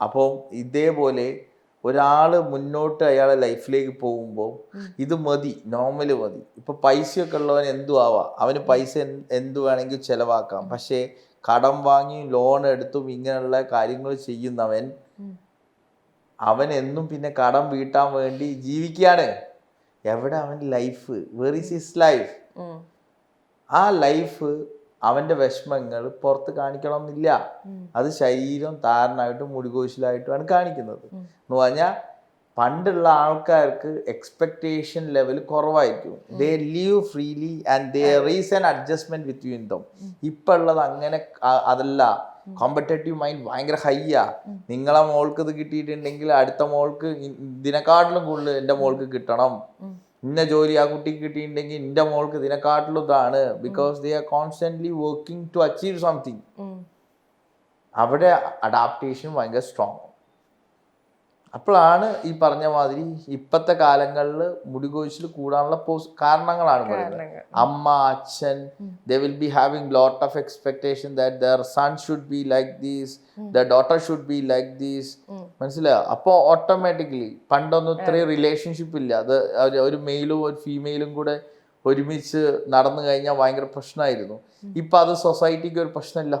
അപ്പോൾ ഇതേപോലെ ഒരാൾ മുന്നോട്ട് അയാളെ ലൈഫിലേക്ക് പോകുമ്പോൾ ഇത് മതി, നോർമല് മതി. ഇപ്പൊ പൈസയൊക്കെ ഉള്ളവൻ എന്തു ആവാം, അവന് പൈസ എന്തു വേണമെങ്കിൽ ചെലവാക്കാം. പക്ഷേ കടം വാങ്ങിയും ലോൺ എടുത്തും ഇങ്ങനെയുള്ള കാര്യങ്ങൾ ചെയ്യുന്നവൻ അവൻ എന്നും പിന്നെ കടം വീട്ടാൻ വേണ്ടി ജീവിക്കുകയാണ്. എവിടെ അവൻ life? Where is his life? ആ ലൈഫ് അവന്റെ വിഷമങ്ങൾ പുറത്ത് കാണിക്കണമെന്നില്ല. അത് ശരീരം താരനായിട്ടും മുടികോശിലായിട്ടുമാണ് കാണിക്കുന്നത്. എന്ന് പറഞ്ഞാൽ പണ്ടുള്ള ആൾക്കാർക്ക് എക്സ്പെക്ടേഷൻ ലെവൽ കുറവായിരിക്കും. They live freely and there is an adjustment between them. ഇപ്പം ഉള്ളത് അങ്ങനെ അതല്ല. കോമ്പറ്റേറ്റീവ് മൈൻഡ് ഭയങ്കര ഹൈയാ. നിങ്ങളെ മോൾക്ക് ഇത് കിട്ടിയിട്ടുണ്ടെങ്കിൽ അടുത്ത മോൾക്ക് ഇതിനെക്കാട്ടിലും കൂടുതൽ എൻ്റെ മോൾക്ക് കിട്ടണം. ഇന്ന ജോലി ആ കുട്ടിക്ക് കിട്ടിയിട്ടുണ്ടെങ്കിൽ എൻ്റെ മോൾക്ക് ഇതിനെക്കാട്ടിലും ഇതാണ്. Because they are constantly working to achieve something. അവിടെ അഡാപ്റ്റേഷൻ ഭയങ്കര സ്ട്രോങ്. അപ്പോഴാണ് ഈ പറഞ്ഞ മാതിരി ഇപ്പോഴത്തെ കാലങ്ങളിൽ മുടികൊഴിച്ചിൽ കൂടാനുള്ള കാരണങ്ങളാണ് പറയുന്നത്. അമ്മ, അച്ഛൻ, they will be having lot of expectation that their son should be like this, their daughter should be like this. മനസ്സിലായോ? അപ്പോൾ ഓട്ടോമാറ്റിക്കലി പണ്ടൊന്നും ഇത്രയും റിലേഷൻഷിപ്പ് ഇല്ല. അത് ഒരു മെയിലും ഒരു ഫീമെയിലും കൂടെ ഒരുമിച്ച് നടന്നു കഴിഞ്ഞാൽ ഭയങ്കര പ്രശ്നമായിരുന്നു. ഇപ്പം അത് സൊസൈറ്റിക്ക് ഒരു പ്രശ്നമില്ല.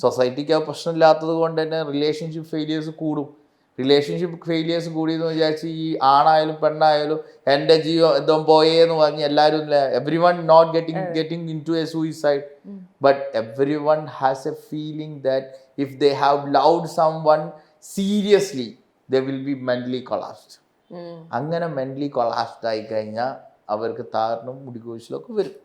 സൊസൈറ്റിക്ക് ആ പ്രശ്നമില്ലാത്തത് കൊണ്ട് തന്നെ റിലേഷൻഷിപ്പ് ഫെയിലിയേഴ്സ് കൂടും. റിലേഷൻഷിപ്പ് ഫെയിലിയേഴ്സ് കൂടിയെന്ന് വിചാരിച്ച് ഈ ആണായാലും പെണ്ണായാലും എൻ്റെ ജീവൻ എന്തോ പോയേന്ന് പറഞ്ഞ് എല്ലാവരും every one not getting into a suicide, but every one has a feeling that if they have loved someone seriously they will be mentally collapsed. അങ്ങനെ മെന്റലി കൊളാപ്സ്ഡ് ആയി കഴിഞ്ഞാൽ അവർക്ക് താരനും മുടികൊഴിച്ചിലൊക്കെ വരും.